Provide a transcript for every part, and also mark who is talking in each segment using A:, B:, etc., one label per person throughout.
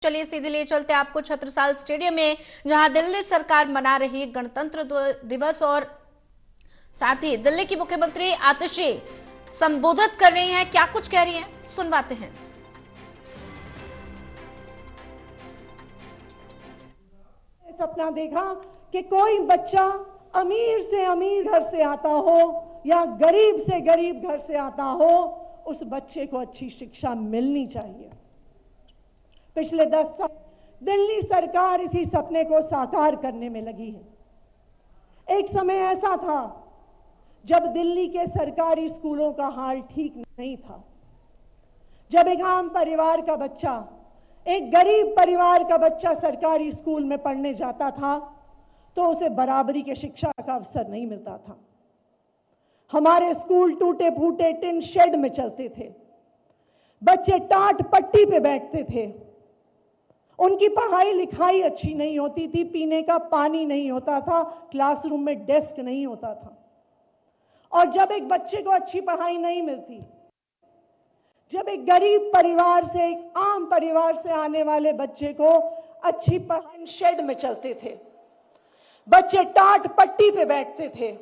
A: चलिए सीधे ले चलते आपको छत्रसाल स्टेडियम में, जहां दिल्ली सरकार मना रही गणतंत्र दिवस और साथ ही दिल्ली की मुख्यमंत्री आतिशी संबोधित कर रही हैं। क्या कुछ कह रही हैं, सुनवाते हैं।
B: सपना देखा कि कोई बच्चा अमीर से अमीर घर से आता हो या गरीब से गरीब घर से आता हो, उस बच्चे को अच्छी शिक्षा मिलनी चाहिए। पिछले 10 साल दिल्ली सरकार इसी सपने को साकार करने में लगी है। एक समय ऐसा था जब दिल्ली के सरकारी स्कूलों का हाल ठीक नहीं था। जब एक आम परिवार का बच्चा, एक गरीब परिवार का बच्चा सरकारी स्कूल में पढ़ने जाता था तो उसे बराबरी के शिक्षा का अवसर नहीं मिलता था। हमारे स्कूल टूटे फूटे टिन शेड में चलते थे, बच्चे टाट पट्टी पे बैठते थे, उनकी पढ़ाई लिखाई अच्छी नहीं होती थी, पीने का पानी नहीं होता था, क्लासरूम में डेस्क नहीं होता था। और जब एक बच्चे को अच्छी पढ़ाई नहीं मिलती, जब एक गरीब परिवार से, एक आम परिवार से आने वाले बच्चे को अच्छी पढ़ाई, शेड में चलते थे, बच्चे टाट पट्टी पे बैठते थे,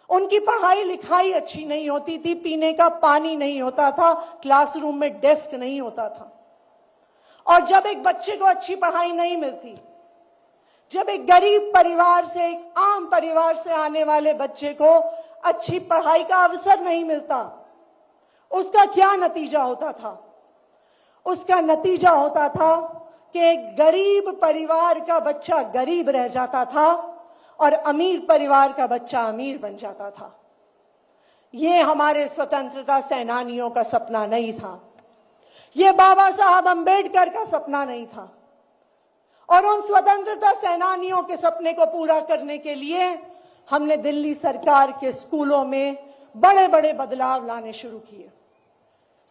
B: उनकी पढ़ाई लिखाई अच्छी नहीं होती थी, पीने का पानी नहीं होता था, क्लासरूम में डेस्क नहीं होता था। और जब एक बच्चे को अच्छी पढ़ाई नहीं मिलती, जब एक गरीब परिवार से, एक आम परिवार से आने वाले बच्चे को अच्छी पढ़ाई का अवसर नहीं मिलता, उसका क्या नतीजा होता था? उसका नतीजा होता था कि एक गरीब परिवार का बच्चा गरीब रह जाता था और अमीर परिवार का बच्चा अमीर बन जाता था। यह हमारे स्वतंत्रता सेनानियों का सपना नहीं था, यह बाबा साहब अंबेडकर का सपना नहीं था। और उन स्वतंत्रता सेनानियों के सपने को पूरा करने के लिए हमने दिल्ली सरकार के स्कूलों में बड़े बड़े बदलाव लाने शुरू किए।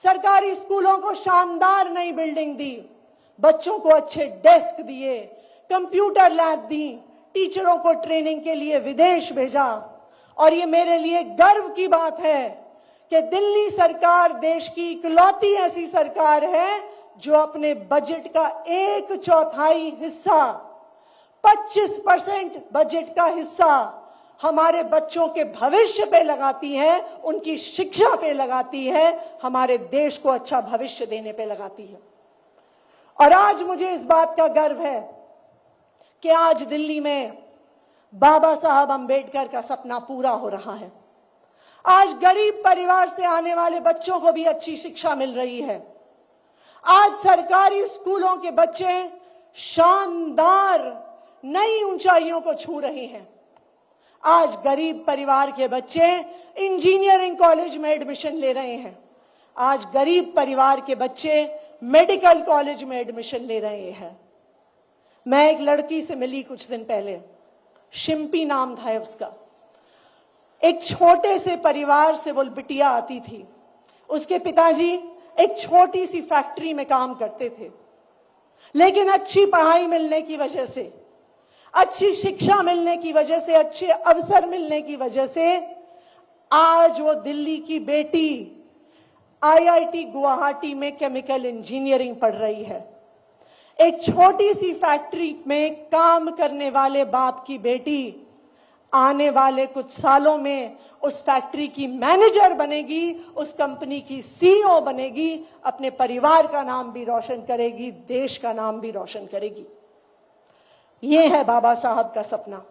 B: सरकारी स्कूलों को शानदार नई बिल्डिंग दी, बच्चों को अच्छे डेस्क दिए, कंप्यूटर लैब दी, टीचरों को ट्रेनिंग के लिए विदेश भेजा। और ये मेरे लिए गर्व की बात है कि दिल्ली सरकार देश की इकलौती ऐसी सरकार है जो अपने बजट का 1/4 हिस्सा, 25% बजट का हिस्सा हमारे बच्चों के भविष्य पे लगाती है, उनकी शिक्षा पे लगाती है, हमारे देश को अच्छा भविष्य देने पे लगाती है। और आज मुझे इस बात का गर्व है कि आज दिल्ली में बाबा साहब अंबेडकर का सपना पूरा हो रहा है। आज गरीब परिवार से आने वाले बच्चों को भी अच्छी शिक्षा मिल रही है। आज सरकारी स्कूलों के बच्चे शानदार नई ऊंचाइयों को छू रहे हैं। आज गरीब परिवार के बच्चे इंजीनियरिंग कॉलेज में एडमिशन ले रहे हैं। आज गरीब परिवार के बच्चे मेडिकल कॉलेज में एडमिशन ले रहे हैं। मैं एक लड़की से मिली कुछ दिन पहले, शिम्पी नाम था उसका। एक छोटे से परिवार से वो बिटिया आती थी। उसके पिताजी एक छोटी सी फैक्ट्री में काम करते थे, लेकिन अच्छी पढ़ाई मिलने की वजह से, अच्छी शिक्षा मिलने की वजह से, अच्छे अवसर मिलने की वजह से आज वो दिल्ली की बेटी IIT गुवाहाटी में केमिकल इंजीनियरिंग पढ़ रही है। एक छोटी सी फैक्ट्री में काम करने वाले बाप की बेटी आने वाले कुछ सालों में उस फैक्ट्री की मैनेजर बनेगी, उस कंपनी की CEO बनेगी, अपने परिवार का नाम भी रोशन करेगी, देश का नाम भी रोशन करेगी। यह है बाबा साहब का सपना।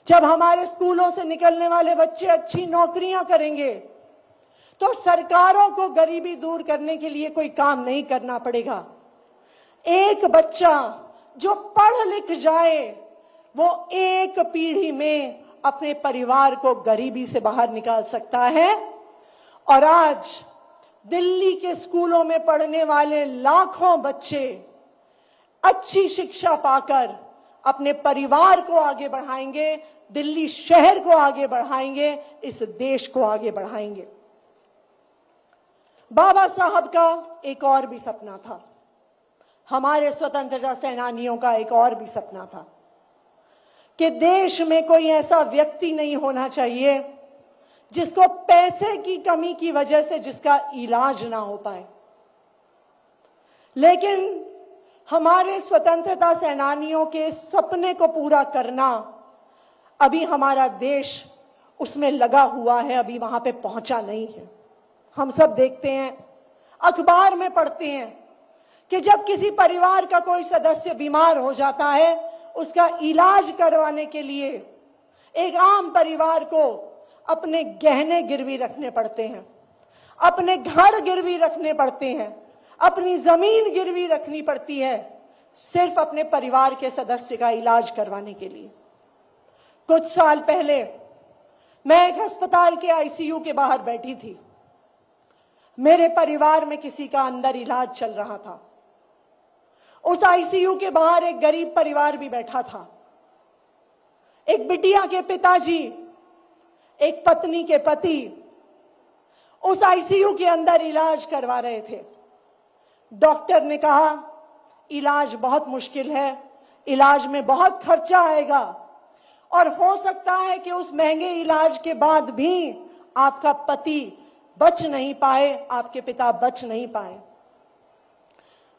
B: जब हमारे स्कूलों से निकलने वाले बच्चे अच्छी नौकरियां करेंगे तो सरकारों को गरीबी दूर करने के लिए कोई काम नहीं करना पड़ेगा। एक बच्चा जो पढ़ लिख जाए वो एक पीढ़ी में अपने परिवार को गरीबी से बाहर निकाल सकता है। और आज दिल्ली के स्कूलों में पढ़ने वाले लाखों बच्चे अच्छी शिक्षा पाकर अपने परिवार को आगे बढ़ाएंगे, दिल्ली शहर को आगे बढ़ाएंगे, इस देश को आगे बढ़ाएंगे। बाबा साहब का एक और भी सपना था, हमारे स्वतंत्रता सेनानियों का एक और भी सपना था कि देश में कोई ऐसा व्यक्ति नहीं होना चाहिए जिसको पैसे की कमी की वजह से जिसका इलाज ना हो पाए। लेकिन हमारे स्वतंत्रता सेनानियों के सपने को पूरा करना, अभी हमारा देश उसमें लगा हुआ है, अभी वहां पे पहुंचा नहीं है। हम सब देखते हैं, अखबार में पढ़ते हैं कि जब किसी परिवार का कोई सदस्य बीमार हो जाता है, उसका इलाज करवाने के लिए एक आम परिवार को अपने गहने गिरवी रखने पड़ते हैं, अपने घर गिरवी रखने पड़ते हैं, अपनी जमीन गिरवी रखनी पड़ती है, सिर्फ अपने परिवार के सदस्य का इलाज करवाने के लिए। कुछ साल पहले मैं एक अस्पताल के आईसीयू के बाहर बैठी थी। मेरे परिवार में किसी का अंदर इलाज चल रहा था। उस आईसीयू के बाहर एक गरीब परिवार भी बैठा था। एक बिटिया के पिताजी, एक पत्नी के पति उस आईसीयू के अंदर इलाज करवा रहे थे। डॉक्टर ने कहा, इलाज बहुत मुश्किल है, इलाज में बहुत खर्चा आएगा और हो सकता है कि उस महंगे इलाज के बाद भी आपका पति बच नहीं पाए, आपके पिता बच नहीं पाए।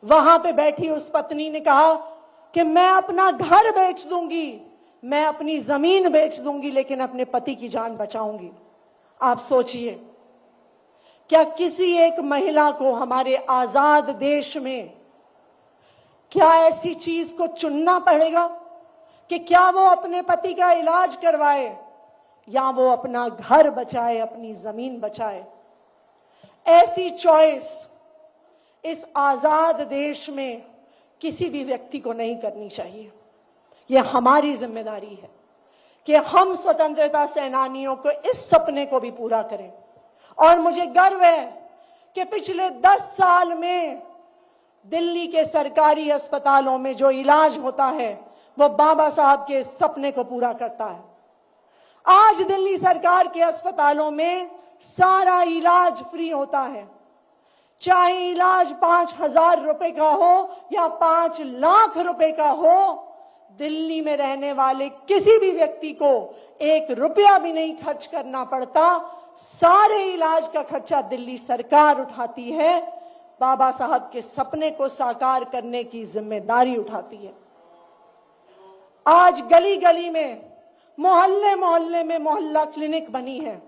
B: वहां पे बैठी उस पत्नी ने कहा कि मैं अपना घर बेच दूंगी, मैं अपनी जमीन बेच दूंगी, लेकिन अपने पति की जान बचाऊंगी। आप सोचिए, क्या किसी एक महिला को हमारे आजाद देश में क्या ऐसी चीज को चुनना पड़ेगा कि क्या वो अपने पति का इलाज करवाए या वो अपना घर बचाए, अपनी जमीन बचाए? ऐसी चॉइस इस आजाद देश में किसी भी व्यक्ति को नहीं करनी चाहिए। यह हमारी जिम्मेदारी है कि हम स्वतंत्रता सेनानियों को इस सपने को भी पूरा करें। और मुझे गर्व है कि पिछले 10 साल में दिल्ली के सरकारी अस्पतालों में जो इलाज होता है वो बाबा साहब के सपने को पूरा करता है। आज दिल्ली सरकार के अस्पतालों में सारा इलाज फ्री होता है, चाहे इलाज 5,000 रुपए का हो या 5 लाख रुपए का हो। दिल्ली में रहने वाले किसी भी व्यक्ति को 1 रुपया भी नहीं खर्च करना पड़ता। सारे इलाज का खर्चा दिल्ली सरकार उठाती है, बाबा साहब के सपने को साकार करने की जिम्मेदारी उठाती है। आज गली गली में, मोहल्ले मोहल्ले में मोहल्ला क्लिनिक बनी है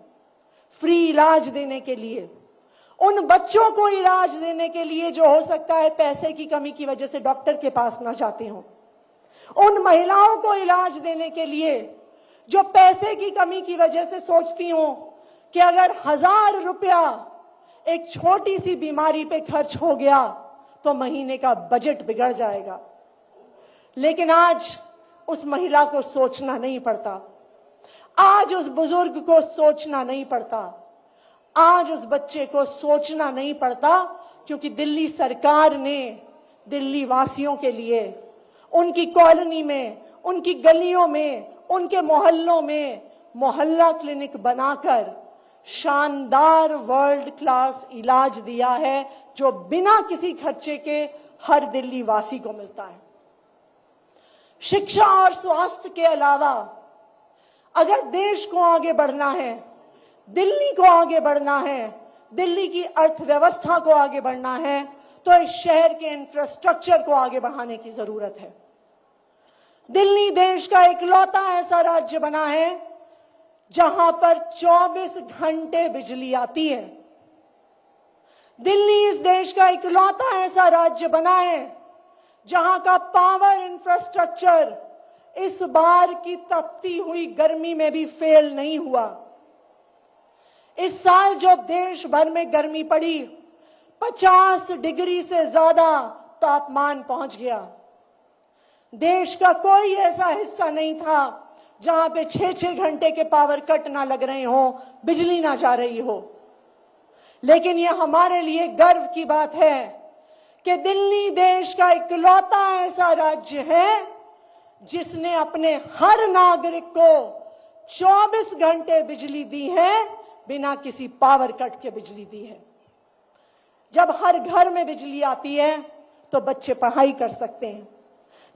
B: फ्री इलाज देने के लिए, उन बच्चों को इलाज देने के लिए जो हो सकता है पैसे की कमी की वजह से डॉक्टर के पास ना जाते हो, उन महिलाओं को इलाज देने के लिए जो पैसे की कमी की वजह से सोचती हो कि अगर 1000 रुपया एक छोटी सी बीमारी पे खर्च हो गया तो महीने का बजट बिगड़ जाएगा। लेकिन आज उस महिला को सोचना नहीं पड़ता, आज उस बुजुर्ग को सोचना नहीं पड़ता, आज उस बच्चे को सोचना नहीं पड़ता, क्योंकि दिल्ली सरकार ने दिल्ली वासियों के लिए उनकी कॉलोनी में, उनकी गलियों में, उनके मोहल्लों में मोहल्ला क्लिनिक बनाकर शानदार वर्ल्ड क्लास इलाज दिया है, जो बिना किसी खर्चे के हर दिल्ली वासी को मिलता है। शिक्षा और स्वास्थ्य के अलावा अगर देश को आगे बढ़ना है, दिल्ली को आगे बढ़ना है, दिल्ली की अर्थव्यवस्था को आगे बढ़ना है, तो इस शहर के इंफ्रास्ट्रक्चर को आगे बढ़ाने की जरूरत है। दिल्ली देश का इकलौता ऐसा राज्य बना है जहां पर 24 घंटे बिजली आती है। दिल्ली इस देश का इकलौता ऐसा राज्य बना है जहां का पावर इंफ्रास्ट्रक्चर इस बार की तपती हुई गर्मी में भी फेल नहीं हुआ। इस साल जो देश भर में गर्मी पड़ी, 50 डिग्री से ज्यादा तापमान पहुंच गया। देश का कोई ऐसा हिस्सा नहीं था जहां पे 6-6 घंटे के पावर कट ना लग रहे हो, बिजली ना जा रही हो। लेकिन यह हमारे लिए गर्व की बात है कि दिल्ली देश का इकलौता ऐसा राज्य है जिसने अपने हर नागरिक को 24 घंटे बिजली दी है, बिना किसी पावर कट के बिजली दी है। जब हर घर में बिजली आती है तो बच्चे पढ़ाई कर सकते हैं।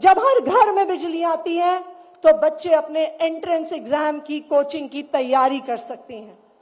B: जब हर घर में बिजली आती है तो बच्चे अपने एंट्रेंस एग्जाम की, कोचिंग की तैयारी कर सकते हैं।